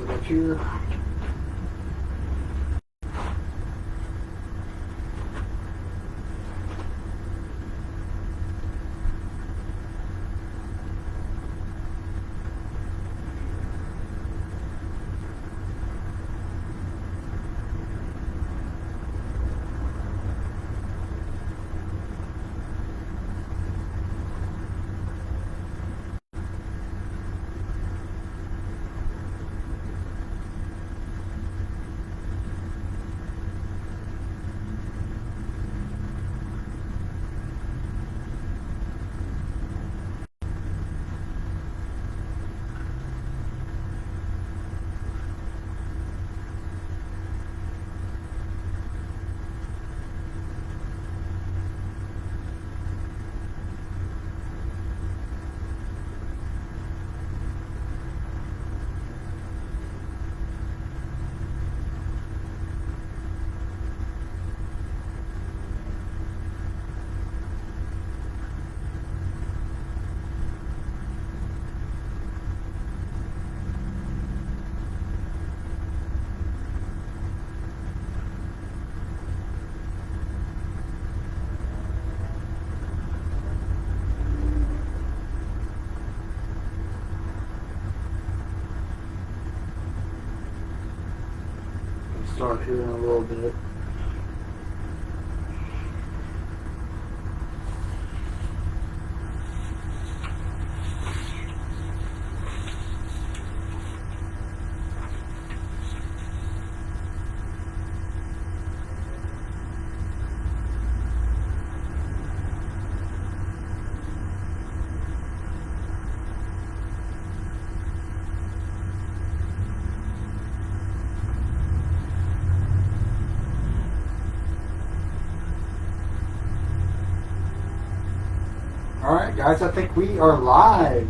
it up here. Start here in a little bit. Alright guys, I think we are live.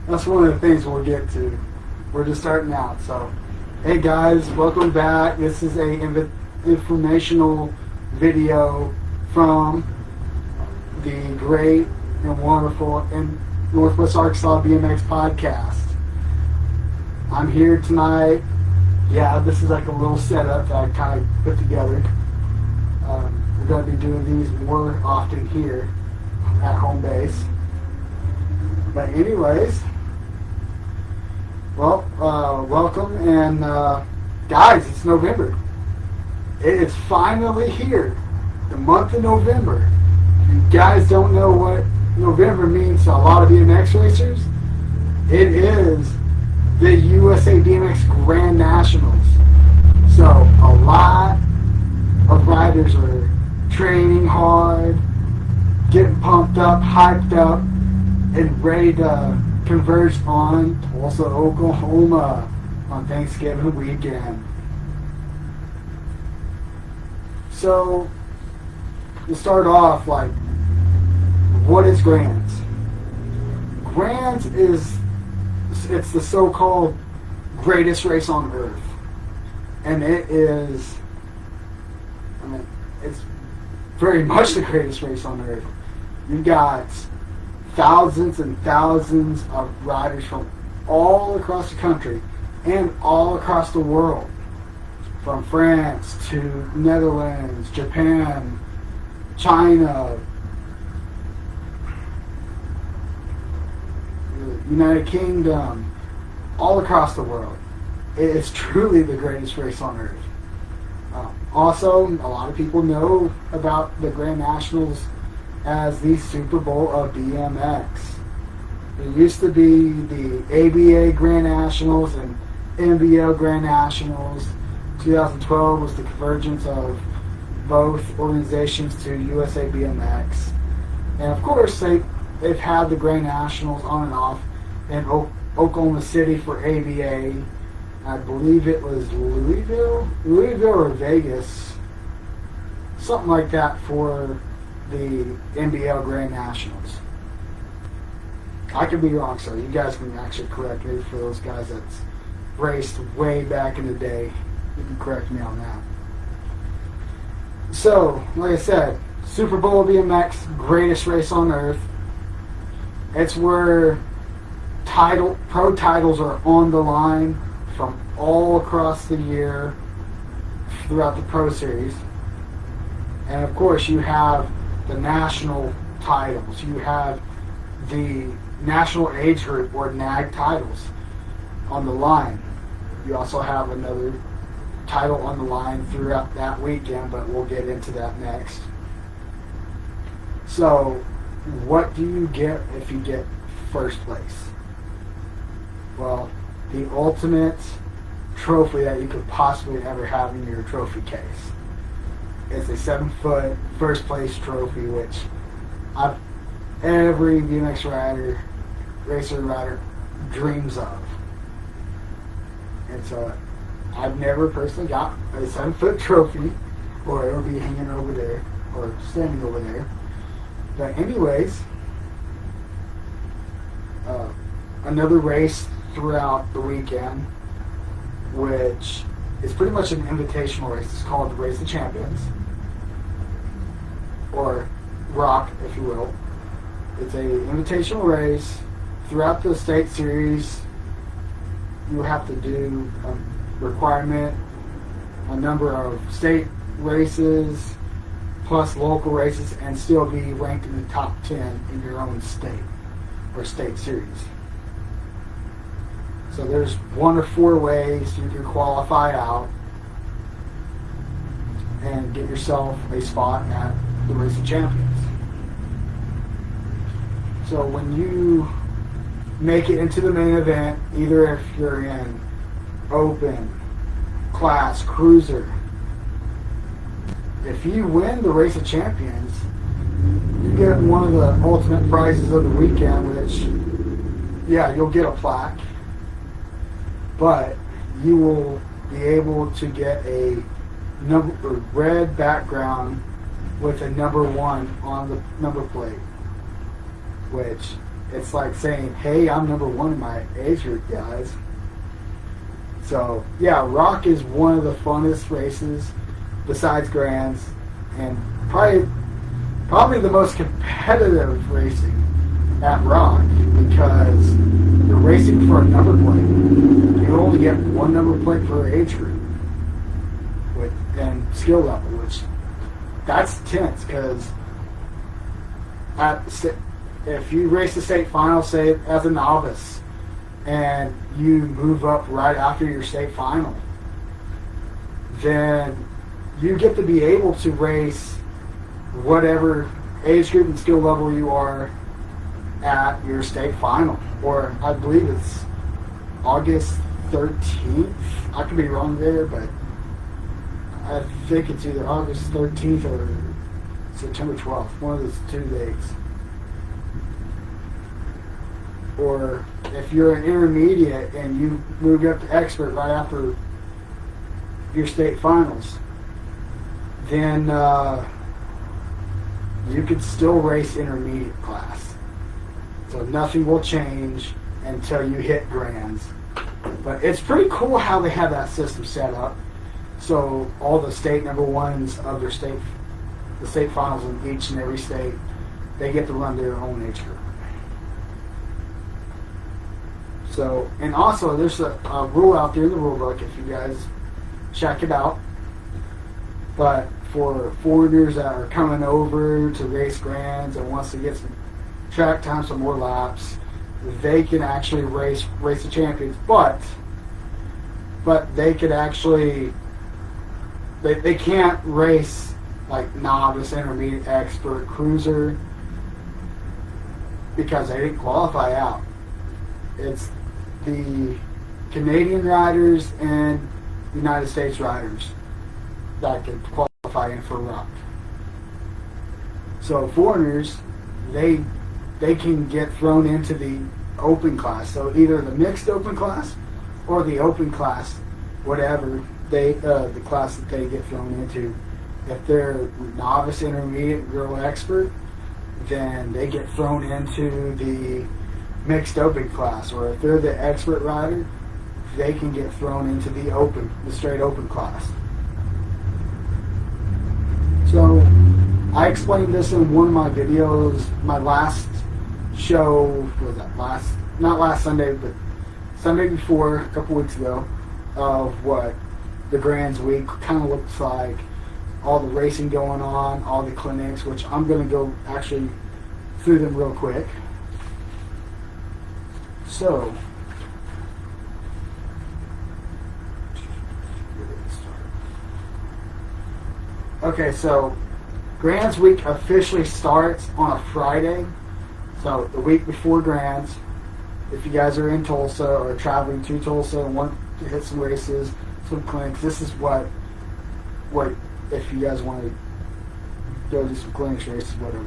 That's one of the things we'll get to. We're just starting out. So, hey guys, welcome back. This is a informational video from the great and wonderful and Northwest Arkansas BMX podcast. I'm here tonight. Yeah, this is like a little setup that I kind of put together. We're going to be doing these more often here at home base. But anyways, well, welcome, and guys, it's November. It is finally here, the month of November. If you guys don't know what November means to a lot of BMX racers, it is the USA BMX Grand Nationals. So a lot of riders are training hard, getting pumped up, hyped up, and ready to converge on Tulsa, Oklahoma on Thanksgiving weekend. So to start off, like, what is Grands? Grands it's the so-called greatest race on earth, and it is, I mean, it's very much the greatest race on earth. You've got thousands and thousands of riders from all across the country and all across the world, from France to Netherlands, Japan, China, United Kingdom, all across the world. It is truly the greatest race on earth. Also, a lot of people know about the Grand Nationals as the Super Bowl of BMX. It used to be the ABA Grand Nationals and NBL Grand Nationals. 2012 was the convergence of both organizations to USA BMX. And of course, they've had the Grand Nationals on and off in Oklahoma City for ABA. I believe it was Louisville or Vegas, something like that, for the NBL Grand Nationals. I could be wrong, so you guys can actually correct me. For those guys that's raced way back in the day, you can correct me on that. So, like I said, Super Bowl BMX, greatest race on earth. It's where pro titles are on the line from all across the year throughout the Pro Series. And of course, you have the national titles. You have the national age group or NAG titles on the line. You also have another title on the line throughout that weekend, but we'll get into that next. So, what do you get if you get first place? Well, the ultimate trophy that you could possibly ever have in your trophy case. It's a 7-foot first place trophy, which every BMX racer rider dreams of. And so I've never personally got a 7-foot trophy, or it'll be hanging over there, or standing over there. But anyways, another race throughout the weekend, which is pretty much an invitational race. It's called the Race of Champions, or ROC, if you will. It's a invitational race throughout the state series. You have to do a requirement, a number of state races plus local races, and still be ranked in the top 10 in your own state or state series. So there's 1 or 4 ways you can qualify out and get yourself a spot at the Race of Champions. So when you make it into the main event, either if you're in open, class, cruiser, if you win the Race of Champions, you get one of the ultimate prizes of the weekend, which, yeah, you'll get a plaque, but you will be able to get a red background with a number 1 on the number plate, which it's like saying, hey, I'm number 1 in my age group, guys. So yeah, ROC is one of the funnest races besides Grands, and probably the most competitive racing at ROC, because you're racing for a number plate. You only get 1 number plate per age group and skill level, which that's tense, because if you race the state final, say as a novice, and you move up right after your state final, then you get to be able to race whatever age group and skill level you are at your state final. Or I believe it's August 13th. I could be wrong there, but I think it's either August 13th or September 12th, one of those 2 dates. Or if you're an intermediate and you move up to expert right after your state finals, then you could still race intermediate class. So nothing will change until you hit Grands. But it's pretty cool how they have that system set up. So all the state number 1s of their state, the state finals in each and every state, they get to run their own age group. So, and also there's a rule out there in the rule book if you guys check it out. But for foreigners that are coming over to race Grands and wants to get some track time, some more laps, they can actually race the champions. But they could actually, they can't race like novice, intermediate, expert, cruiser, because they didn't qualify out. It's the Canadian riders and United States riders that can qualify in for ROC. So foreigners, they can get thrown into the open class. So either the mixed open class or the open class, whatever the class that they get thrown into. If they're novice, intermediate, girl expert, then they get thrown into the mixed open class. Or if they're the expert rider, they can get thrown into the straight open class. So I explained this in one of my videos. My last show was that not last Sunday, but Sunday before, a couple weeks ago, of what the Grands Week kind of looks like, all the racing going on, all the clinics, which I'm going to go actually through them real quick. So, okay, so Grands Week officially starts on a Friday, so the week before Grands. If you guys are in Tulsa or traveling to Tulsa and want to hit some races, some clinics, this is what if you guys want to go do some clinics, races, whatever.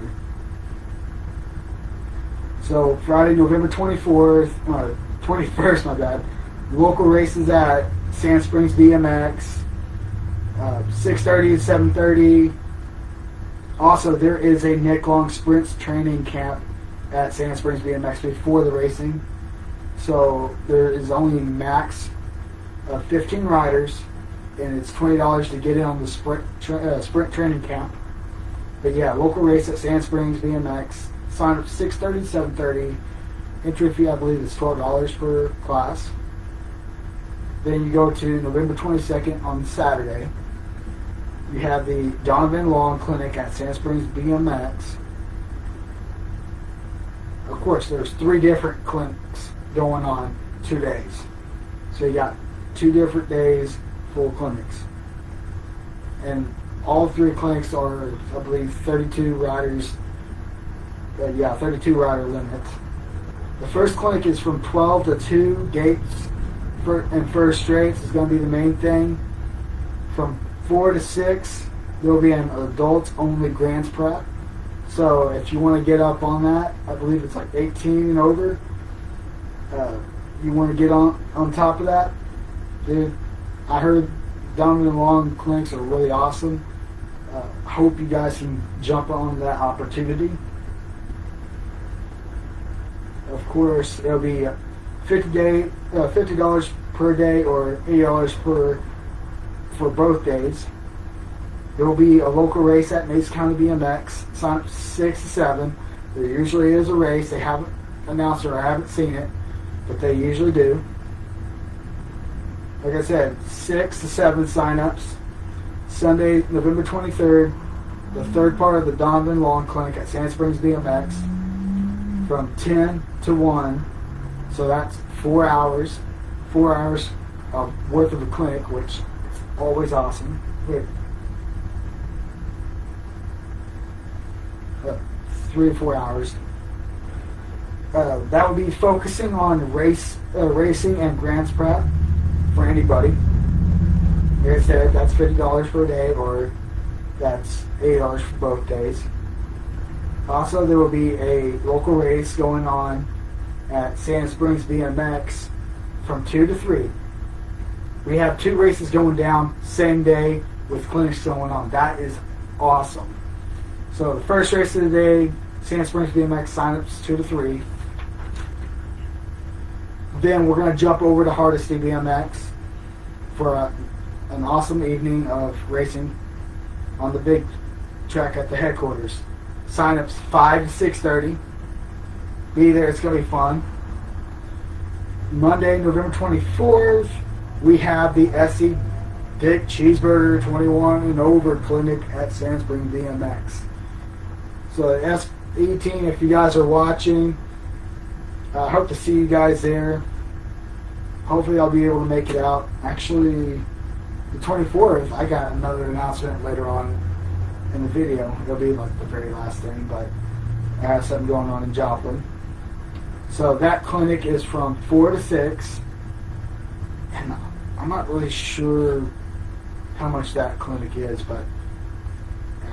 So Friday, November 21st, my bad. Local races at Sand Springs BMX, 6:30 to 7:30. Also, there is a Nick-long sprints training camp at Sand Springs BMX before the racing. So there is only max of 15 riders, and it's $20 to get in on the sprint training camp. But yeah, local race at Sand Springs BMX. Sign up 6:30 to 7:30. Entry fee, I believe, is $12 per class. Then you go to November 22nd on Saturday. You have the Donovan Long Clinic at Sand Springs BMX. Of course, there's 3 different clinics going on 2 days. So you got 2 different days, full clinics. And all 3 clinics are, I believe, 32 riders. 32 rider limit. The first clinic is from 12 to 2. Gates and first straights is going to be the main thing. From 4 to 6, there will be an adults-only Grands Prep. So if you want to get up on that, I believe it's like 18 and over. You want to get on top of that, dude. I heard Donovan Long clinics are really awesome. Hope you guys can jump on that opportunity. Of course, it'll be $50 per day or $80 for both days. There will be a local race at Mason County BMX. Sign up 6 to 7. There usually is a race. They haven't announced it, or I haven't seen it, but they usually do. Like I said, 6 to 7 sign-ups. Sunday, November 23rd, the third part of the Donovan Long Clinic at Sand Springs BMX from 10 to 1. So that's 4 hours. 4 hours worth of a clinic, which is always awesome. 3 or 4 hours. That will be focusing on racing and Grands Prep for anybody. Like I said, that's $50 per day, or that's $80 for both days. Also, there will be a local race going on at Sand Springs BMX from 2 to 3. We have 2 races going down same day with clinics going on. That is awesome. So the first race of the day, Sand Springs BMX sign-ups 2 to 3. Then we're going to jump over to Hardesty BMX for an awesome evening of racing on the big track at the headquarters. Sign-ups 5 to 6:30. Be there, it's going to be fun. Monday, November 24th, we have the SC Dick Cheeseburger 21 and over clinic at Sand Springs BMX. So the SE team, if you guys are watching, I hope to see you guys there. Hopefully I'll be able to make it out. Actually, the 24th, I got another announcement later on in the video. It'll be like the very last thing, but I have something going on in Joplin. So that clinic is from 4 to 6. And I'm not really sure how much that clinic is, but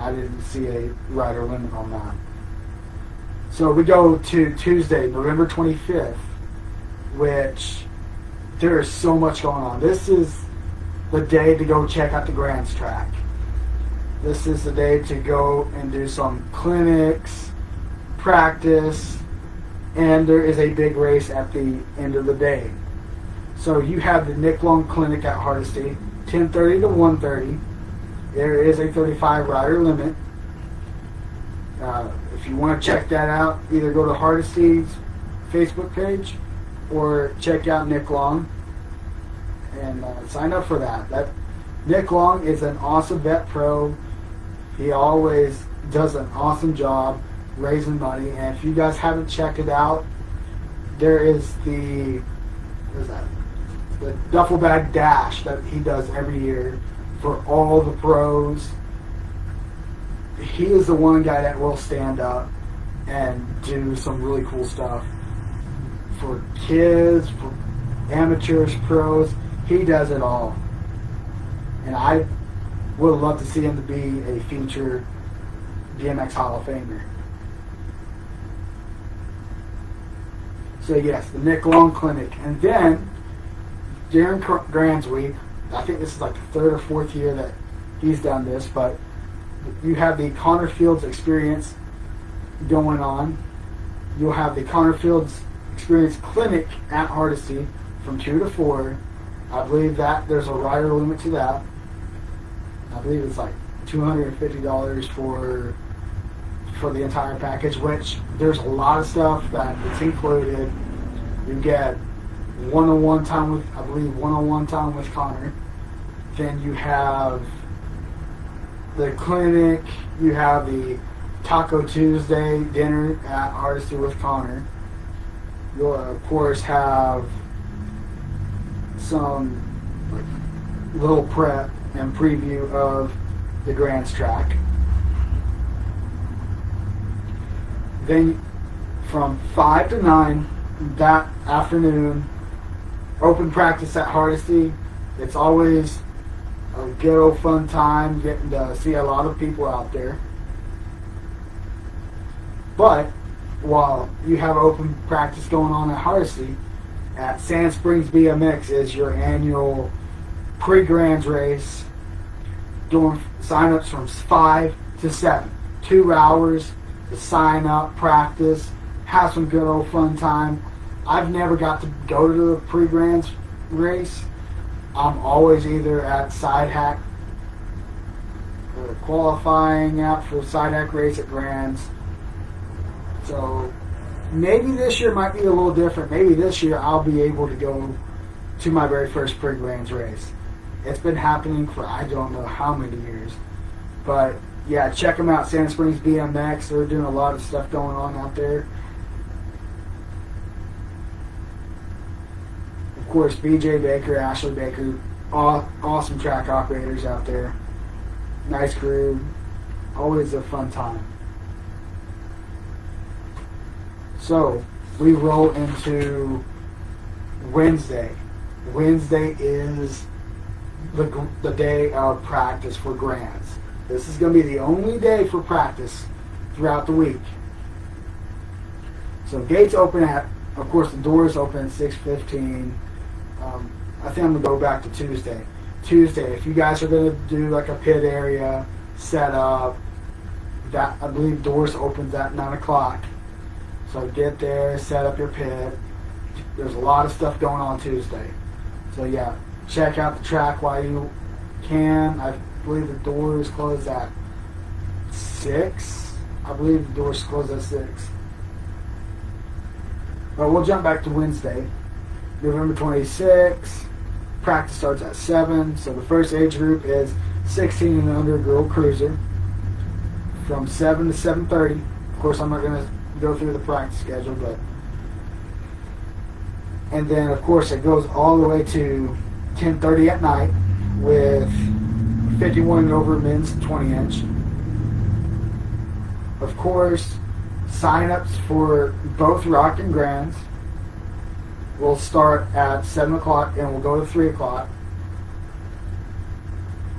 I didn't see a rider limit on that. So we go to Tuesday, November 25th, which there is so much going on. This is the day to go check out the Grands track. This is the day to go and do some clinics, practice, and there is a big race at the end of the day. So you have the Nick Long Clinic at Hardesty, 10:30 to 1:30. There is a 35 rider limit. If you want to check that out, either go to Hardesty's Facebook page or check out Nick Long and sign up for that. Nick Long is an awesome vet pro. He always does an awesome job raising money. And if you guys haven't checked it out, there is the duffel bag dash that he does every year for all the pros. He is the one guy that will stand up and do some really cool stuff for kids, for amateurs, pros. He does it all. And I would love to see him to be a future BMX Hall of Famer. So yes, the Nick Long Clinic. And then during Grand's Week, I think this is like the third or fourth year that he's done this, but you have the Connor Fields Experience going on. You'll have the Connor Fields Experience Clinic at Hardesty from 2 to 4. I believe that there's a rider limit to that. I believe it's like $250 for the entire package, which there's a lot of stuff that it's included. You get one-on-one time with Connor. Then you have the clinic. You have the Taco Tuesday dinner at Hardesty with Connor. You'll of course have some little prep and preview of the Grand's track. Then from 5 to 9 that afternoon, open practice at Hardesty. It's always a good old fun time, getting to see a lot of people out there. But while you have open practice going on at Hardesty, at Sand Springs BMX is your annual pre-Grands race. Doing sign-ups from 5 to 7. 2 hours to sign up, practice, have some good old fun time. I've never got to go to the pre-Grands race. I'm always either at Side Hack or qualifying out for Side Hack race at Grands. So maybe this year might be a little different. Maybe this year I'll be able to go to my very first pre-Grands race. It's been happening for I don't know how many years. But yeah, check them out, Sand Springs BMX. They're doing a lot of stuff going on out there. Of course, BJ Baker, Ashley Baker, awesome track operators out there. Nice crew. Always a fun time. So, we roll into Wednesday. Wednesday is the day of practice for Grands. This is going to be the only day for practice throughout the week. So gates open at, of course, the doors open at 6:15. I think I'm going to go back to Tuesday. Tuesday, if you guys are going to do like a pit area, set up, that I believe doors opens at 9 o'clock. So get there, set up your pit. There's a lot of stuff going on Tuesday. So yeah, check out the track while you can. I believe the doors close at 6. I believe the doors close at 6. But we'll jump back to Wednesday. November 26th. Practice starts at 7. So the first age group is 16 and under girl cruiser. From 7 to 7:30. Of course, I'm not going to go through the practice schedule, but and then of course it goes all the way to 10:30 at night with 51 and over men's 20-inch. Of course, sign-ups for both Rock and Grands will start at 7 o'clock and will go to 3 o'clock.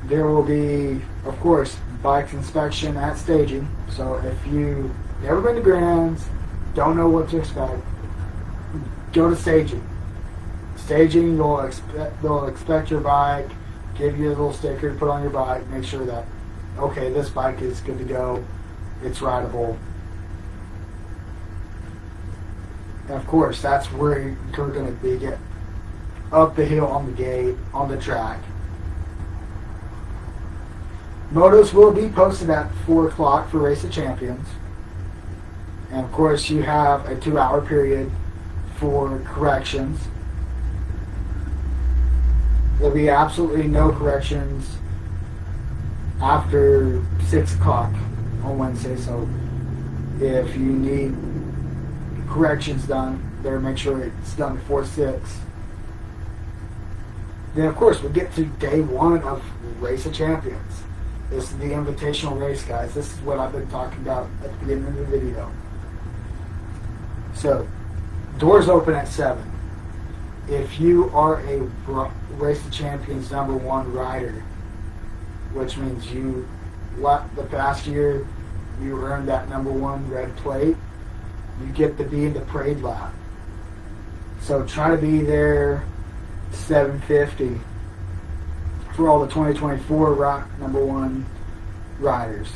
There will be, of course, bike inspection at staging. So if you never been to Grands, don't know what to expect, go to staging. Staging, they'll inspect your bike, give you a little sticker to put on your bike, make sure that, okay, this bike is good to go, it's rideable. And of course, that's where you're going to be get up the hill on the gate, on the track. Motos will be posted at 4 o'clock for Race of Champions. And of course, you have a 2-hour period for corrections. There'll be absolutely no corrections after 6 o'clock on Wednesday. So if you need corrections done, better make sure it's done before 6. Then, of course, we'll get to day 1 of Race of Champions. This is the invitational race, guys. This is what I've been talking about at the beginning of the video. So, doors open at 7. If you are a Race of Champions #1 rider, which means you, the past year, you earned that #1 red plate, you get to be in the parade lap. So try to be there 7:50 for all the 2024 Rock #1 riders.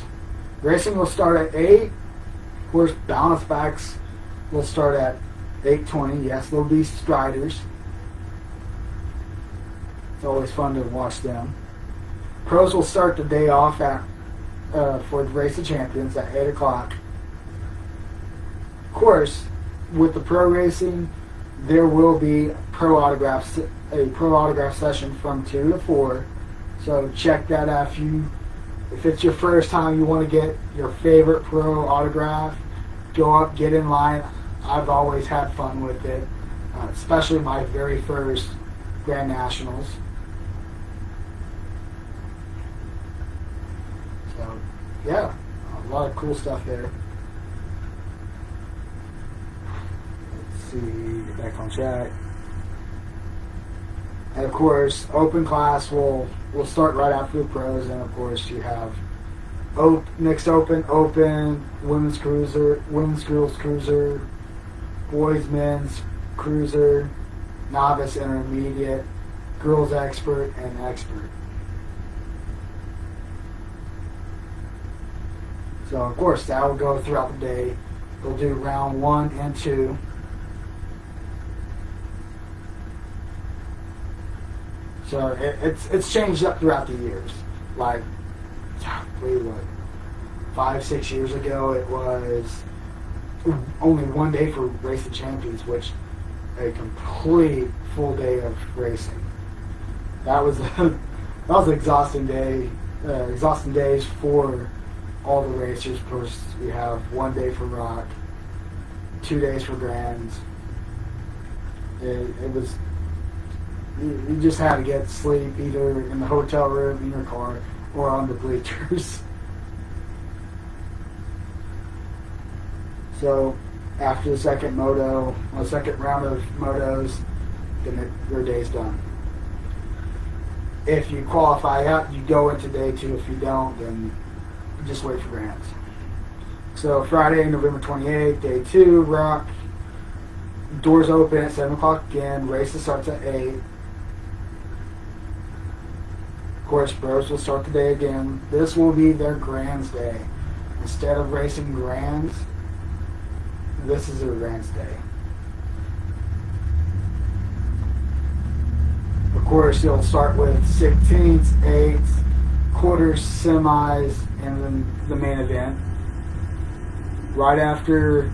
Racing will start at 8. Of course, balance backs will start at 8:20. Yes, there'll be striders. It's always fun to watch them. Pros will start the day off for the Race of Champions at 8 o'clock. Of course, with the pro racing, there will be a pro autograph session from 2 to 4. So check that out. If it's your first time, you want to get your favorite pro autograph, go up, get in line. I've always had fun with it, especially my very first Grand Nationals. So, yeah, a lot of cool stuff there. Let's see, get back on track. And of course, open class will start right after the pros, and of course you have mixed open, women's cruiser, women's girls cruiser, boys men's cruiser, novice, intermediate, girls expert, and expert. So of course that will go throughout the day. We'll do round 1 and 2. So it's changed up throughout the years. Like, what, 5-6 years ago, it was only 1 day for Race of Champions, which a complete full day of racing. That was an exhausting day, exhausting days for all the racers. Of course, we have 1 day for Rock, 2 days for Grands. It was. You just had to get sleep either in the hotel room, in your car, or on the bleachers. So after the second round of motos, then your day's done. If you qualify out, you go into day 2. If you don't, then you just wait for Grands. So Friday, November 28th, day 2, Rock. Doors open at 7 o'clock again. Races starts at 8. Of course, pros will start the day again. This will be their Grands day. Instead of racing Grands, this is their Grands day. Of course, you'll start with 16ths, 8ths, quarters, semis, and then the main event. Right after,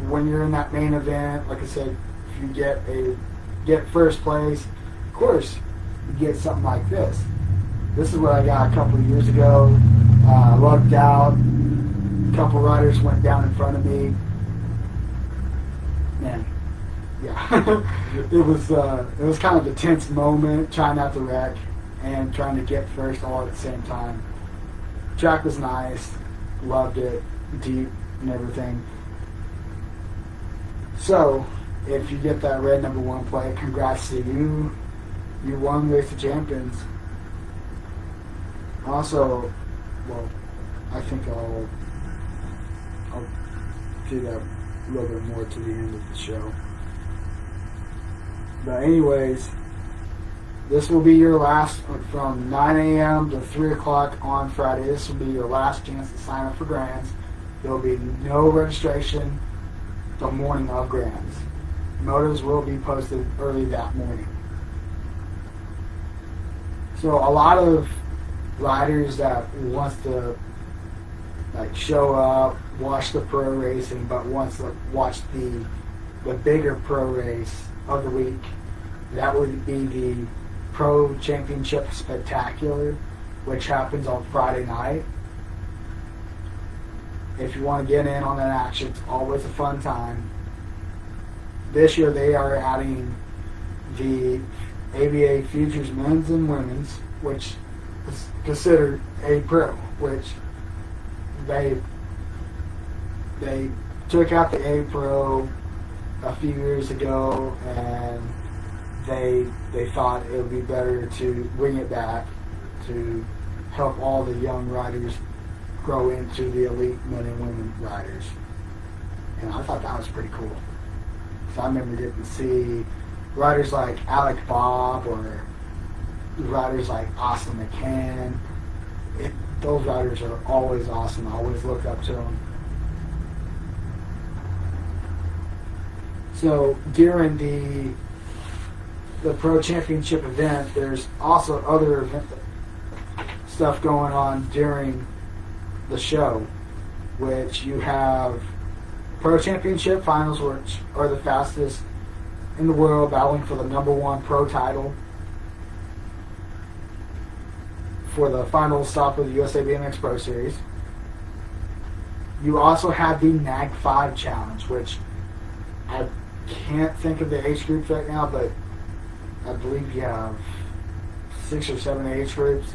when you're in that main event, like I said, if you get first place, of course, you get something like this. This is what I got a couple of years ago. Lucked out. A couple riders went down in front of me. Man, yeah, it was kind of a tense moment, trying not to wreck and trying to get first all at the same time. Track was nice, loved it, deep and everything. So, if you get that red #1 plate, congrats to you. You won Race of Champions. Also, well, I think I'll do that a little bit more to the end of the show. But anyways, this will be your last, from 9 a.m. to 3 o'clock on Friday. This will be your last chance to sign up for Grands. There will be no registration the morning of Grands. Motos will be posted early that morning. So a lot of riders that wants to like show up, watch the pro racing, but once watch the bigger pro race of the week. That would be the Pro Championship Spectacular, which happens on Friday night. If you want to get in on that action, it's always a fun time. This year they are adding the ABA Futures Men's and Women's, which is considered a pro, which they took out the A Pro a few years ago, and they thought it would be better to bring it back to help all the young riders grow into the elite men and women riders. And I thought that was pretty cool. So I remember getting to see riders like Alec Bob or riders like Austin McCann. Those riders are always awesome. I always look up to them. So during the Pro Championship event, there's also other event stuff going on during the show, which you have Pro Championship finals, which are the fastest in the world, battling for the #1 pro title for the final stop of the USA BMX Pro Series. You also have the NAG 5 Challenge, which I can't think of the age groups right now, but I believe you have 6 or 7 age groups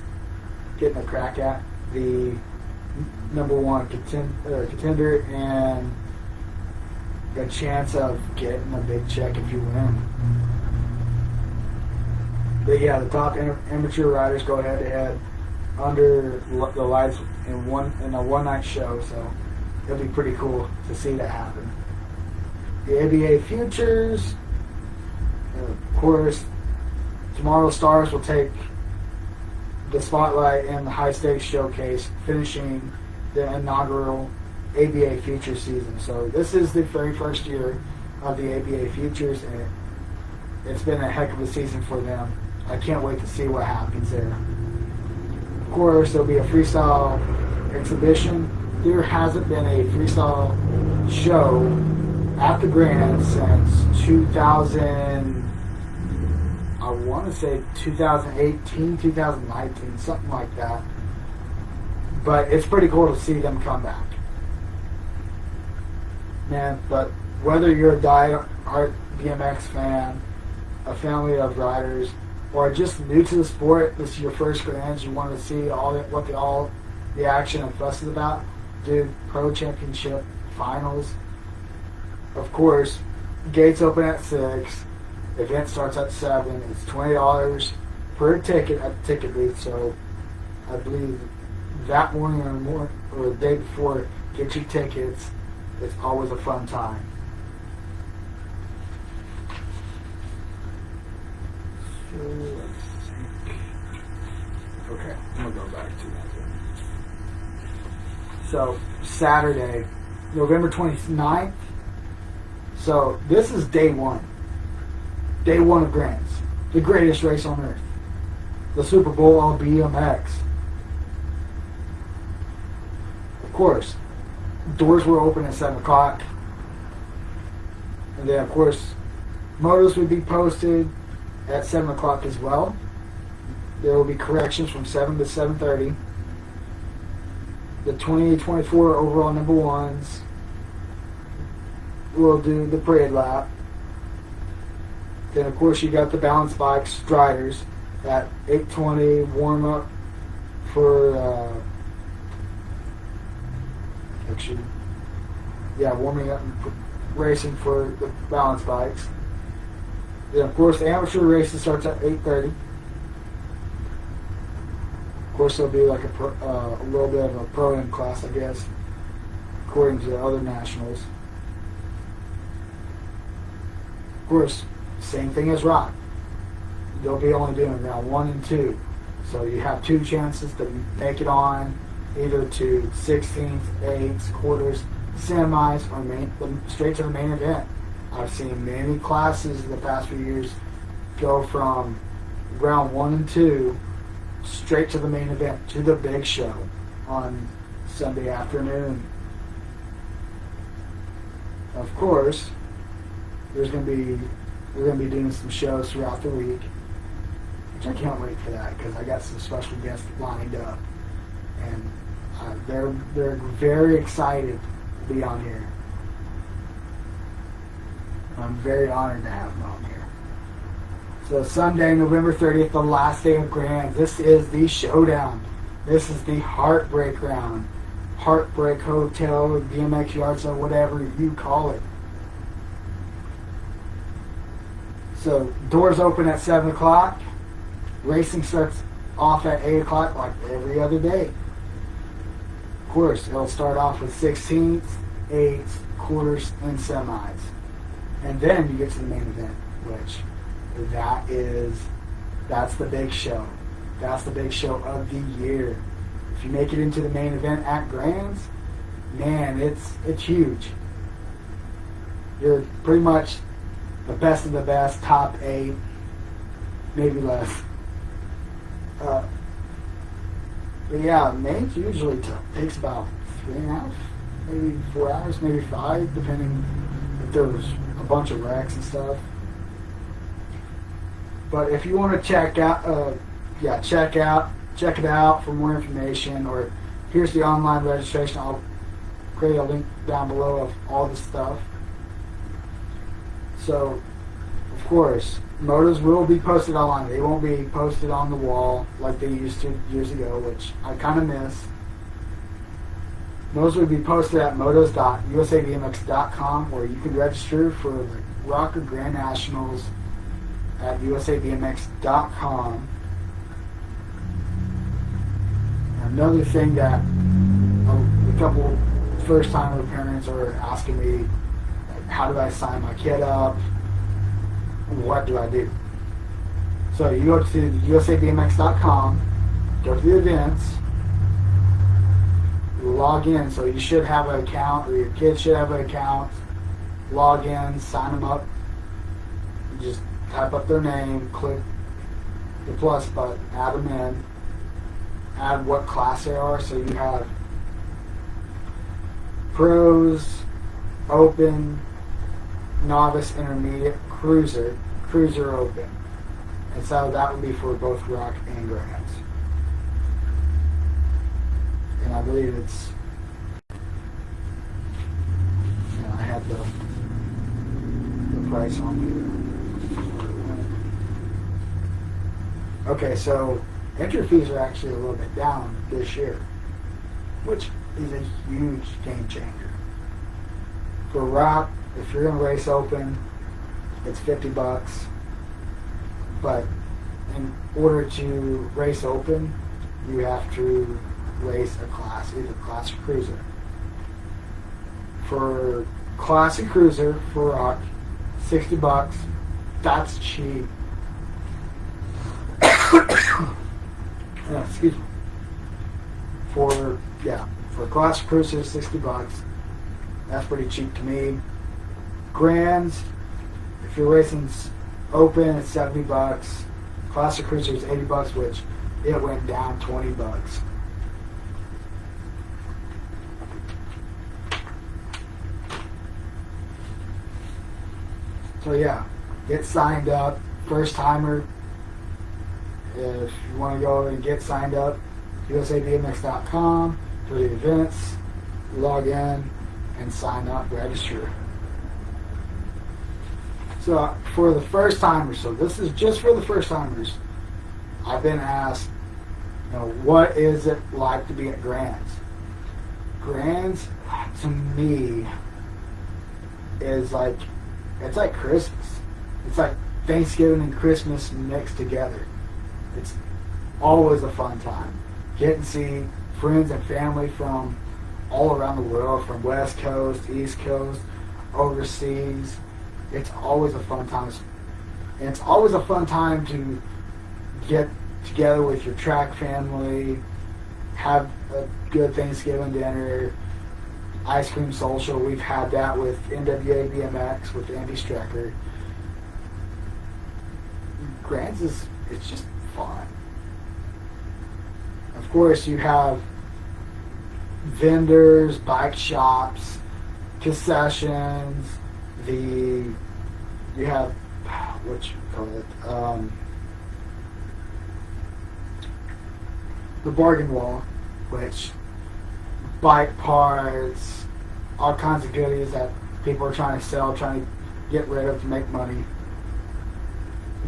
getting a crack at the #1 contender and a chance of getting a big check if you win. But yeah, the top amateur riders go head to head under the lights in a one-night show, so it'll be pretty cool to see that happen. The ABA Futures, of course, tomorrow's stars will take the spotlight in the high stakes showcase, finishing the inaugural ABA Futures season. So this is the very first year of the ABA Futures, and it's been a heck of a season for them. I can't wait to see what happens there. Of course, there'll be a freestyle exhibition. There hasn't been a freestyle show at the Grand since 2000. I want to say 2018, 2019, something like that. But it's pretty cool to see them come back. Man, but whether you're a die-hard BMX fan, a family of riders, or just new to the sport, this is your first Grands, you want to see what the action and fuss is about, dude, Pro Championship Finals. Of course, gates open at 6. Event starts at 7. It's $20 per ticket at the ticket booth. So I believe that morning or the day before, get your tickets. It's always a fun time. So let's think. Okay, I'm gonna go back to that. So Saturday, November 29th. So this is day one. Day one of Grands, the greatest race on earth, the Super Bowl on BMX. Of course, doors were open at 7 o'clock. And then, of course, motos would be posted at 7 o'clock as well. There will be corrections from 7 to 7:30. The 2024 overall #1s will do the parade lap. Then, of course, you got the balance bike striders at 8:20 warm up for warming up and racing for the balance bikes. Then, of course, the amateur racing starts at 8:30. Of course, there'll be like a little bit of a pro-am class, I guess, according to the other nationals. Of course, same thing as rock. They'll be only doing round 1 and 2. So you have 2 chances to make it on either to 16th, 8ths, quarters, semis, or straight to the main event. I've seen many classes in the past few years go from round 1 and 2 straight to the main event, to the big show on Sunday afternoon. Of course, we're going to be doing some shows throughout the week, which I can't wait for that because I got some special guests lined up, and they're very excited to be on here. I'm very honored to have them on here. So Sunday, November 30th, the last day of Grand. This is the showdown. This is the Heartbreak Round. Heartbreak Hotel, BMX Yard Sale, whatever you call it. So doors open at 7 o'clock. Racing starts off at 8 o'clock like every other day. Of course, it'll start off with 16ths, 8ths, quarters, and semis. And then you get to the main event, which that's the big show. That's the big show of the year. If you make it into the main event at Grands, man, it's huge. You're pretty much the best of the best, top 8, maybe less. But yeah, mains usually takes about 3.5, maybe 4 hours, maybe 5, depending if there's a bunch of wrecks and stuff. But if you want to check it out for more information, or here's the online registration. I'll create a link down below of all this stuff. So, of course, motos will be posted online. They won't be posted on the wall like they used to years ago, which I kind of miss. Motos will be posted at motos.usabmx.com, where you can register for the Rocker Grand Nationals at usabmx.com. Another thing that a couple first-timer parents are asking me, like, how do I sign my kid up? What do I do? So you go to usabmx.com, go to the events, log in. So you should have an account, or your kid should have an account. Log in, sign them up. You just type up their name, click the plus button, add them in, add what class they are. So you have pros, open, novice, intermediate, cruiser open. And so that would be for both rock and grands. And I believe it's, I have the price on here. Okay, so entry fees are actually a little bit down this year, which is a huge game changer. For rock, if you're going to race open, it's $50. But in order to race open, you have to race a class, either classic cruiser. For classic cruiser, for rock, $60. That's cheap. Excuse me. For classic cruiser, $60. That's pretty cheap to me. Grands, if you're racing open, it's $70. Classic cruiser is $80, which it went down $20. So yeah, get signed up. First timer, if you want to go and get signed up, usabmx.com, go to the events, log in, and sign up, register. So for the first timers, so this is just for the first timers, I've been asked, what is it like to be at Grands? Grands, to me, is like, it's like Christmas. It's like Thanksgiving and Christmas mixed together. It's always a fun time. Get and see friends and family from all around the world, from West Coast, East Coast, overseas. It's always a fun time. And it's always a fun time to get together with your track family, have a good Thanksgiving dinner, ice cream social. We've had that with NWA BMX with Andy Strecker. Grands it's just fun. Of course, you have vendors, bike shops, concessions, you have, what you call it, the bargain wall, which bike parts, all kinds of goodies that people are trying to sell, trying to get rid of to make money.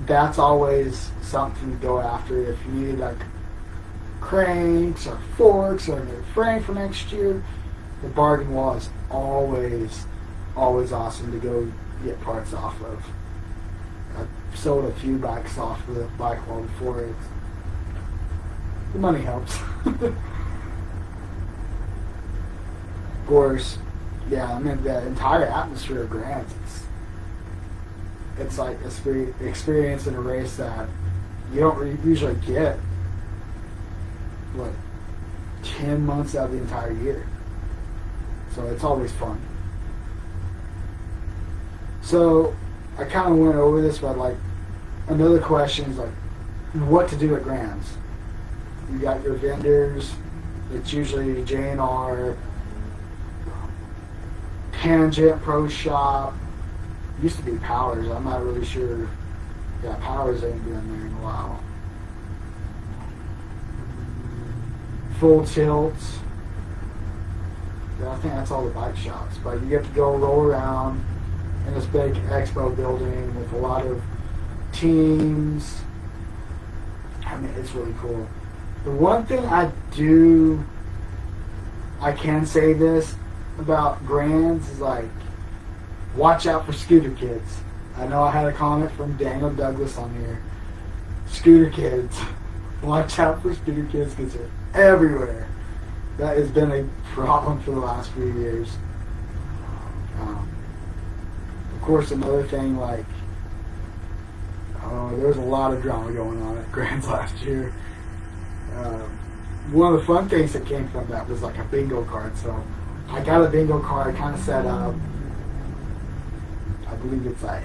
That's always something to go after. If you need like cranks or forks or a new frame for next year, the bargain wall is always awesome to go get parts off of. I've sold a few bikes off of the bike wall before. The money helps. Of course, yeah, I mean the entire atmosphere of Grants, it's like experience in a race that you don't usually get, what, 10 months out of the entire year. So it's always fun. So I kind of went over this, but like another question is like what to do at Grants. You got your vendors. It's usually J&R, Tangent, Pro Shop. Used to be Powers. I'm not really sure. Yeah, Powers ain't been there in a while. Full Tilts. Yeah, I think that's all the bike shops. But you get to go roll around in this big expo building with a lot of teams. I mean, it's really cool. The one thing I can say this about Grands is like, watch out for scooter kids. I know I had a comment from Daniel Douglas on here. Scooter kids. Watch out for scooter kids because they're everywhere. That has been a problem for the last few years. Of course, another thing, like, there was a lot of drama going on at Grands last year. One of the fun things that came from that was like a bingo card. So I got a bingo card kind of set up. I believe it's like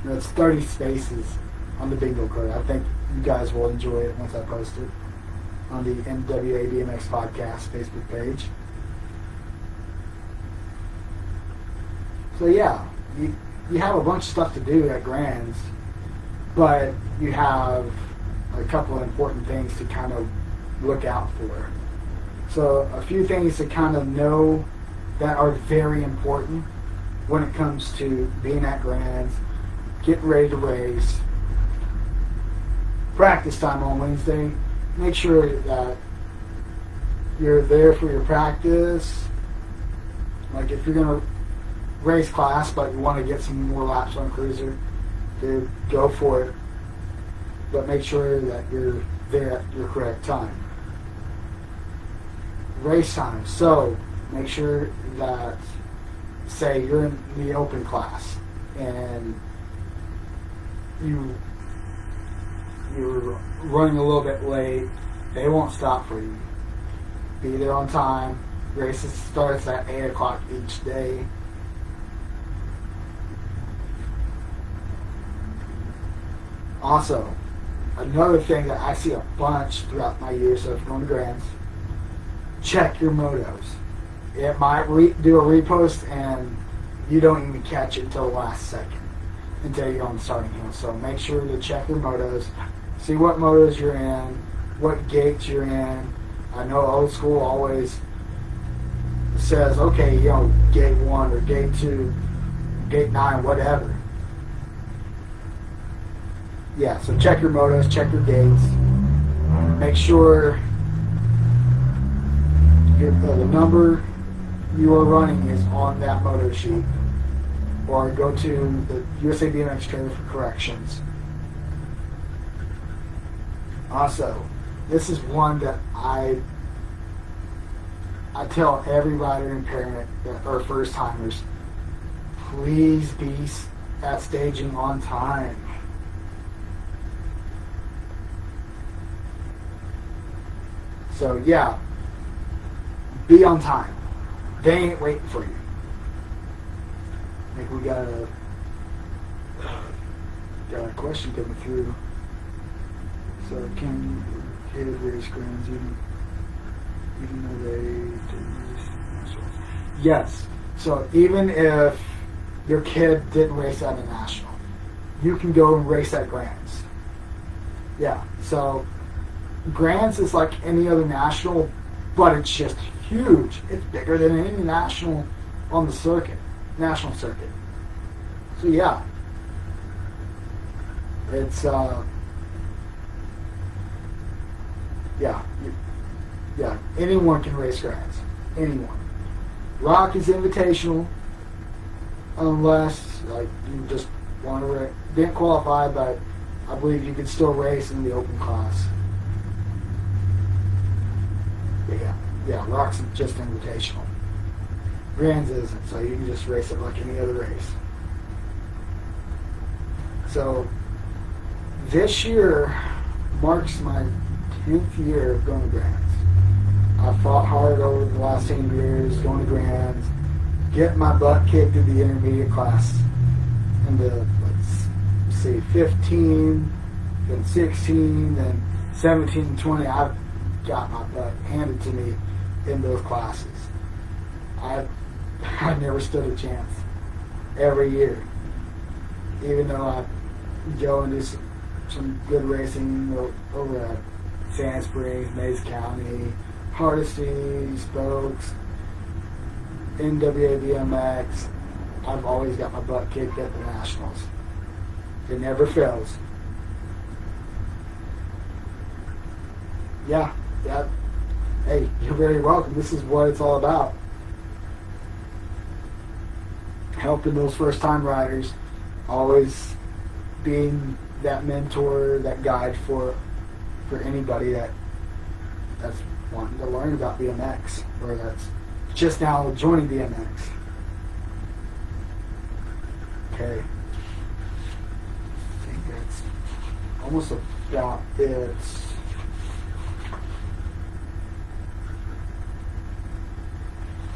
30 spaces on the bingo card. I think you guys will enjoy it once I post it on the NWA BMX Podcast Facebook page. So yeah, you have a bunch of stuff to do at Grands, but you have a couple of important things to kind of look out for. So a few things to kind of know that are very important when it comes to being at Grands, getting ready to race, practice time on Wednesday. Make sure that you're there for your practice. Like if you're going to race class but you want to get some more laps on cruiser, dude, go for it. But make sure that you're there at your correct time. Race time. So make sure that, say you're in the open class and you're running a little bit late, they won't stop for you. Be there on time. Races starts at 8 o'clock each day. Also, another thing that I see a bunch throughout my years of going to Grands, check your motos. It might do a repost and you don't even catch it until the last second, until you're on the starting hill. So make sure to check your motos, see what motos you're in, what gates you're in. I know old school always says, okay, gate 1 or gate 2, gate 9, whatever. Yeah, so check your motos, check your gates. Make sure the number you are running is on that moto sheet. Or go to the USA BMX trailer for corrections. Also, this is one that I tell every rider and parent that are first timers, please be at staging on time. So yeah, be on time. They ain't waiting for you. I think we got a question coming through. So can kids race Grands even even though they didn't. Yes. So even if your kid didn't race at a national, you can go and race at Grands. Yeah. So Grands is like any other national, but it's just huge. It's bigger than any national on the circuit, national circuit. So yeah, it's yeah, anyone can race Grands. Anyone. Rock is invitational, unless like you just want to didn't qualify, but I believe you can still race in the open class. Yeah, Rock's just invitational. Grands isn't, so you can just race it like any other race. So this year marks my 10th year of going to Grands. I fought hard over the last 10 years going to Grands, getting my butt kicked in the intermediate class in the, let's see, 15, then 16, then 17 and 20. I've got my butt handed to me in those classes. I never stood a chance every year, even though I go and do some good racing over at Sand Springs, Mays County, Hardesty, Spokes, NWA BMX. I've always got my butt kicked at the Nationals. It never fails. Yeah. Hey, you're very welcome. This is what it's all about. Helping those first-time riders, always being that mentor, that guide for anybody that's wanting to learn about BMX, or that's just now joining BMX. Okay. I think that's almost about it.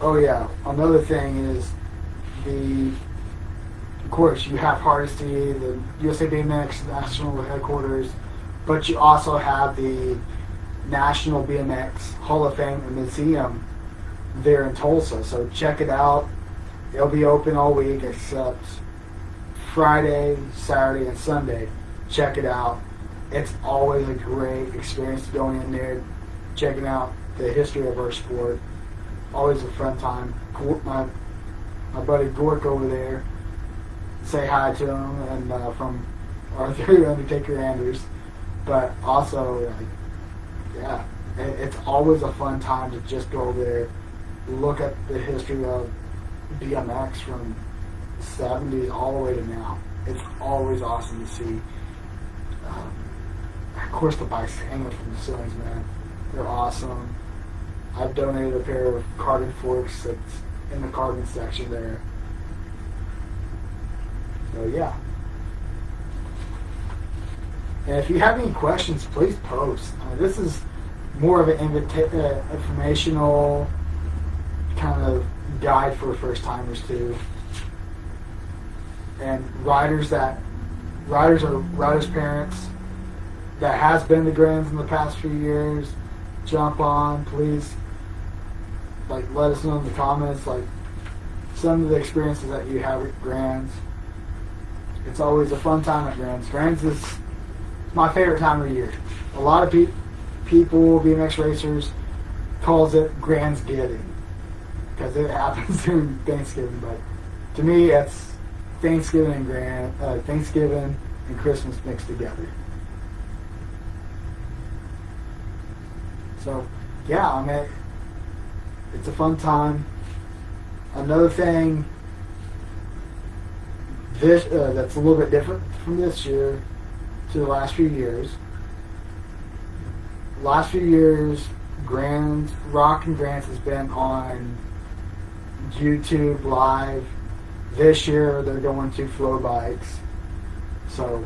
Oh yeah, another thing is of course, you have Hardesty, the USA BMX National Headquarters, but you also have the National BMX Hall of Fame and Museum there in Tulsa. So check it out. It'll be open all week except Friday, Saturday, and Sunday. Check it out. It's always a great experience going in there, checking out the history of our sport. Always a fun time. My buddy Gork over there, say hi to him, and from Arthur Undertaker Anders. But also, yeah, it's always a fun time to just go over there, look at the history of BMX from the 70s all the way to now. It's always awesome to see. Of course, the bikes hanging from the ceilings, man. They're awesome. I've donated a pair of carbon forks that's in the carbon section there. So yeah. And if you have any questions, please post. This is more of an informational kind of guide for first timers too, and riders parents that has been to Grands in the past few years. Jump on, please. Let us know in the comments, some of the experiences that you have at Grands. It's always a fun time at Grands. Grands is my favorite time of the year. A lot of people, BMX racers, calls it Grandsgiving because it happens during Thanksgiving. But to me, it's Thanksgiving and Christmas mixed together. So, yeah, it's a fun time. Another thing that's a little bit different from this year to the last few years. Last few years, Rock and Grands has been on YouTube Live. This year, they're going to Flow Bikes. So,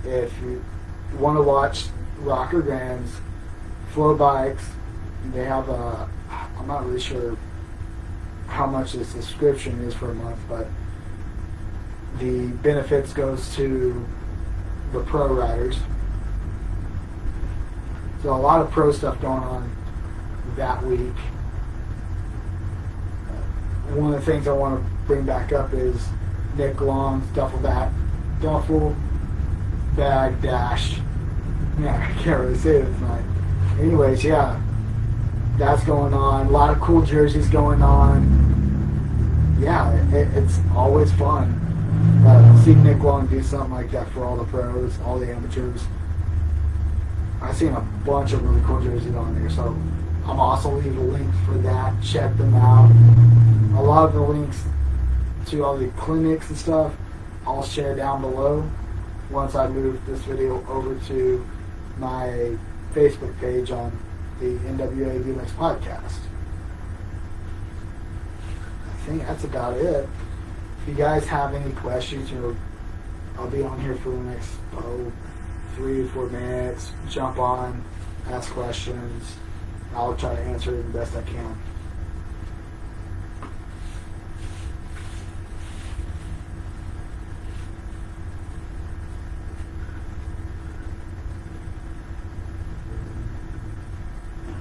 if you want to watch Rock or Grands, Flow Bikes, they have I'm not really sure how much the subscription is for a month, but the benefits goes to the pro riders. So a lot of pro stuff going on that week. One of the things I want to bring back up is Nick Long's duffel bag dash. Yeah, I can't really say it tonight. Anyways, yeah, that's going on. A lot of cool jerseys going on. Yeah, it's always fun. See Nick Long do something like that for all the pros, all the amateurs. I've seen a bunch of really cool jerseys on there, so I'm also leaving a link for that. Check them out. A lot of the links to all the clinics and stuff I'll share down below once I move this video over to my Facebook page on the NWA BMX podcast. I think that's about it. If you guys have any questions, I'll be on here for the next 3 or 4 minutes. Jump on, ask questions. I'll try to answer it the best I can.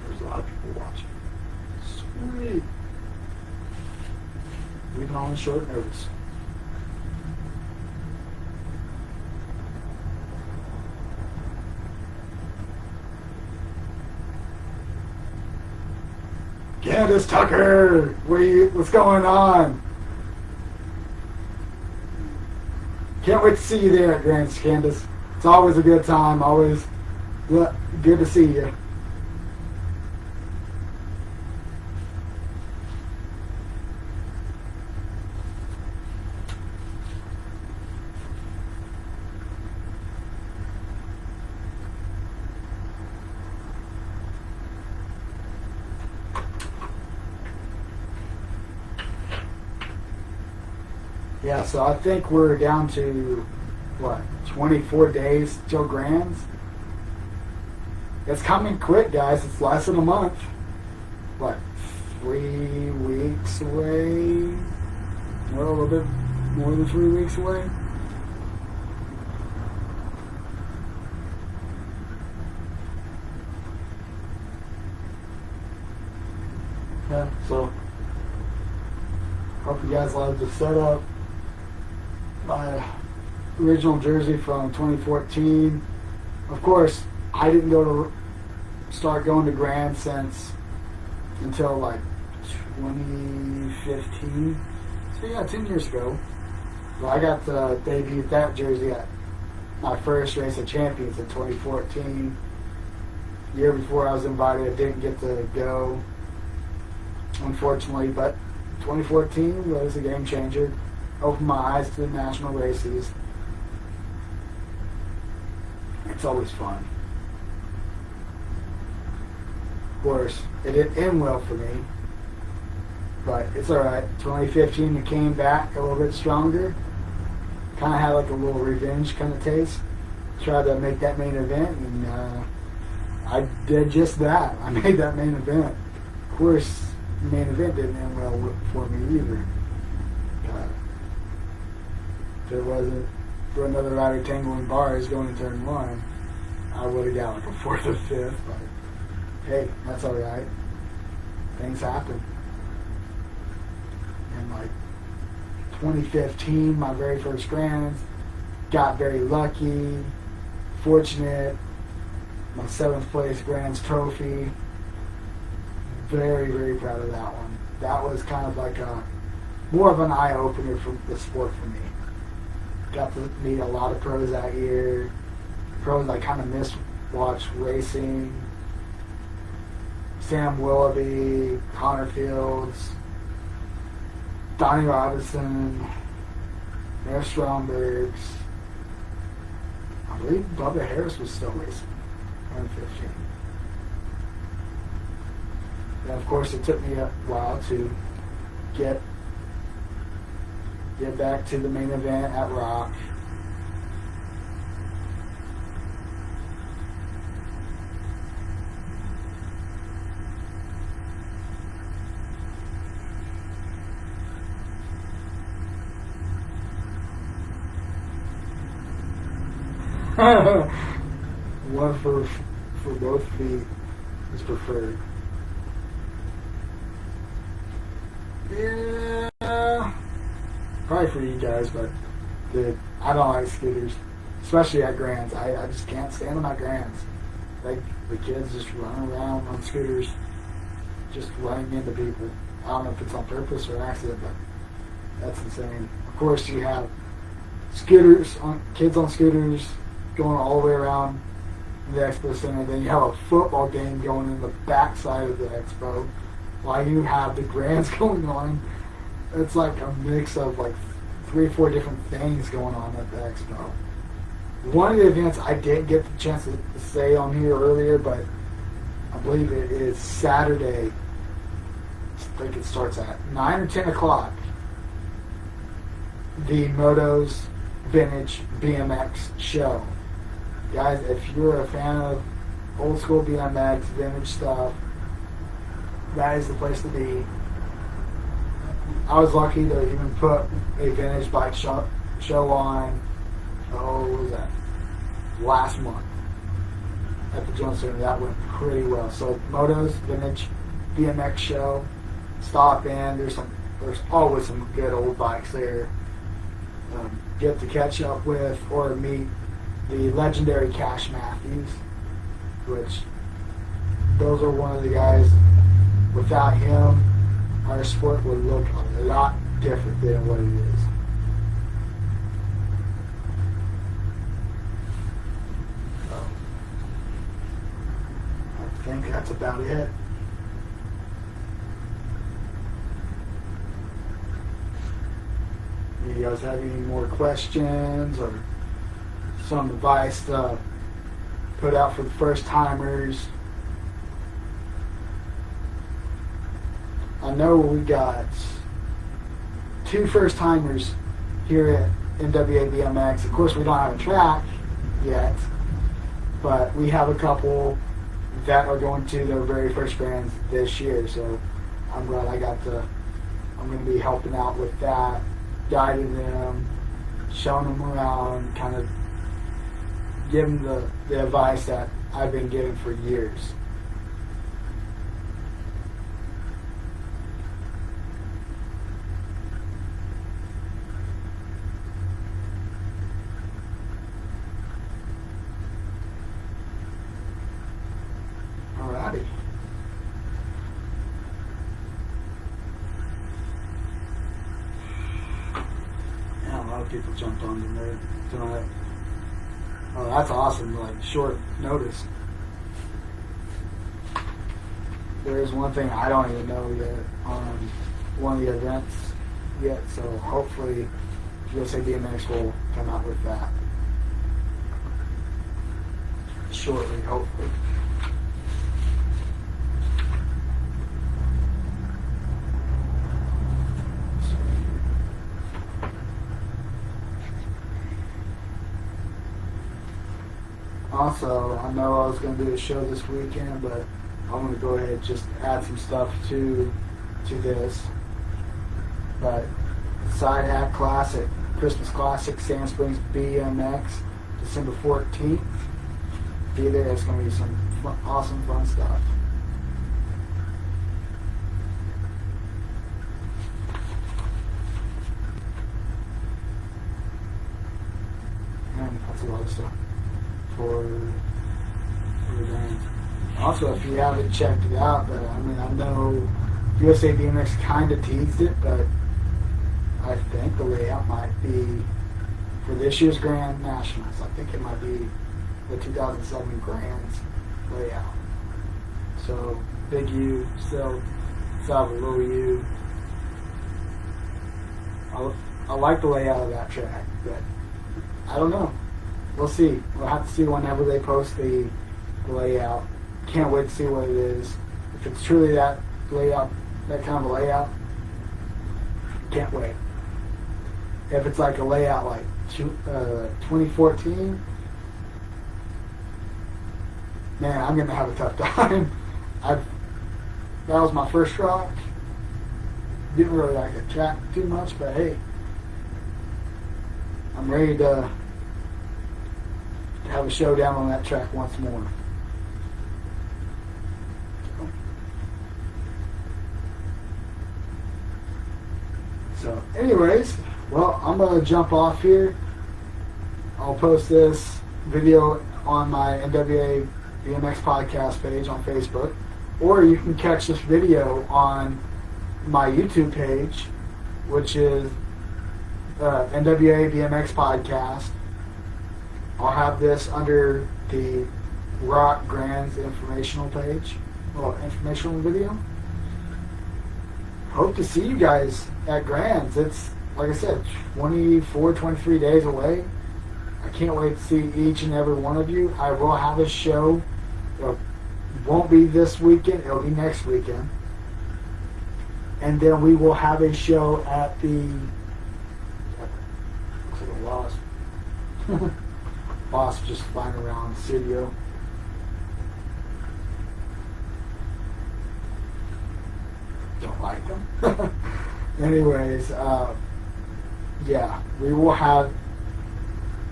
There's a lot of people watching. Sweet. Even on short notice. Candace Tucker, what's going on? Can't wait to see you there at Grants, Candace. It's always a good time. Always good to see you. Yeah, so I think we're down to, 24 days till Grands? It's coming quick, guys. It's less than a month. 3 weeks away? Well, a little bit more than 3 weeks away. Yeah, so hope you guys like the setup. My original jersey from 2014. Of course, I didn't start going to Grand until 2015. So yeah, 10 years ago. So I got to debut that jersey at my first race of champions in 2014. The year before I was invited, I didn't get to go, unfortunately, but 2014 was a game changer. Opened my eyes to the national races. It's always fun. Of course, it didn't end well for me, but it's alright. 2015, it came back a little bit stronger. Kind of had a little revenge kind of taste. Tried to make that main event, and I did just that. I made that main event. Of course, the main event didn't end well for me either. If it wasn't for another rider tangling bars going to turn 1, I would have got a 4th or 5th, but hey, that's alright. Things happen. And 2015, my very first Grands, got very lucky, fortunate, my 7th place Grands trophy. Very, very proud of that one. That was kind of more of an eye-opener for the sport for me. Got to meet a lot of pros that year. Pros I kind of missed watch racing. Sam Willoughby, Connor Fields, Donnie Robinson, Mayor Strombergs. I believe Bubba Harris was still racing in 2015. And of course, it took me a while to get back to the main event at Rock. One for both feet is preferred. Yeah, probably for you guys, but dude, I don't like scooters, especially at Grands. I just can't stand them at Grands. Like the kids just run around on scooters, just running into people. I don't know if it's on purpose or accident, but that's insane. Of course, you have kids on scooters going all the way around the expo center. Then you have a football game going in the backside of the expo, while you have the Grands going on. It's like a mix of like 3 or 4 different things going on at the expo. One of the events I didn't get the chance to say on here earlier, but I believe it is Saturday. I think it starts at 9 or 10 o'clock. The Moto's Vintage BMX show. Guys, if you're a fan of old school BMX, vintage stuff, that is the place to be. I was lucky to even put a vintage bike show on, what was that, last month at the Jones Center. That went pretty well. So Moto's Vintage BMX show, stop in. There's always some good old bikes there. Get to catch up with or meet the legendary Cash Matthews, which those are one of the guys. Without him, our sport would look a lot different than what it is. I think that's about it. You guys have any more questions or some advice to put out for the first timers? I know we got 2 first timers here at NWA BMX. Of course, we don't have a track yet, but we have a couple that are going to their very first Grands this year. So I'm glad I'm going to be helping out with that, guiding them, showing them around, kind of giving the advice that I've been giving for years. Alrighty. Yeah, a lot of people jumped on there tonight. Oh, that's awesome, like short notice. There's one thing I don't even know yet on one of the events yet, so hopefully USA BMX will come out with that shortly, hopefully. Also, I know I was going to do a show this weekend, but I'm going to go ahead and just add some stuff to this. But Side Hack Classic, Christmas Classic, Sand Springs BMX, December 14th. Be there. It's going to be some awesome, fun stuff. And that's a lot of stuff for the Grands. Also, if you haven't checked it out, but I mean, I know USA BMX kind of teased it, but I think the layout might be for this year's Grand Nationals. I think it might be the 2007 Grands layout. So big U, still have a little U. I like the layout of that track, but I don't know. We'll see. We'll have to see whenever they post the layout. Can't wait to see what it is. If it's truly that layout, that kind of a layout, can't wait. If it's like a layout like 2014, man, I'm going to have a tough time. That was my first track. Didn't really like the track too much, but hey, I'm ready to have a showdown on that track once more. So, anyways, well, I'm going to jump off here. I'll post this video on my NWA BMX podcast page on Facebook, or you can catch this video on my YouTube page, which is NWA BMX podcast. I'll have this under the Rock Grand's informational page, well, informational video. Hope to see you guys at Grand's. It's, like I said, 23 days away. I can't wait to see each and every one of you. I will have a show. It won't be this weekend. It'll be next weekend. And then we will have a show at the... Looks like a wasp. Wasp just flying around the studio. Don't like them. Anyways, yeah, we will have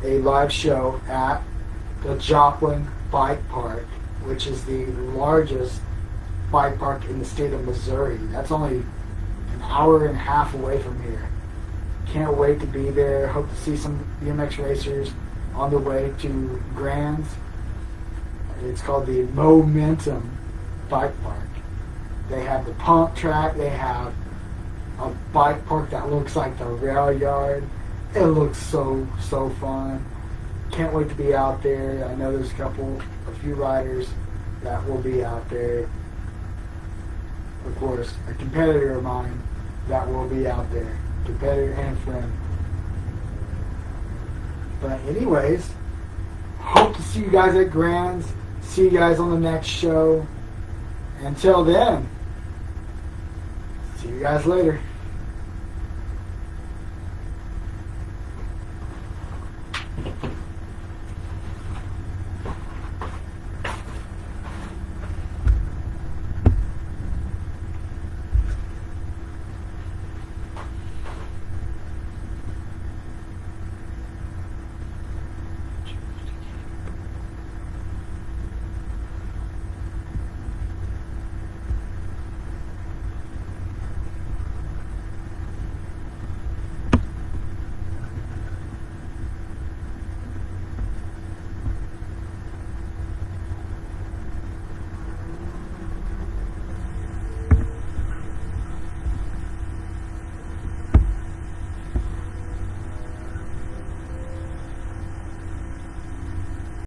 a live show at the Joplin Bike Park, which is the largest bike park in the state of Missouri. That's only an hour and a half away from here. Can't wait to be there. Hope to see some BMX racers on the way to Grand's. It's called the Momentum Bike Park. They have the pump track. They have a bike park that looks like the rail yard. It looks so fun. Can't wait to be out there. I know there's a few riders that will be out there. Of course, a competitor of mine that will be out there. Competitor and friend. But anyways, hope to see you guys at Grand's. See you guys on the next show. Until then, see you guys later.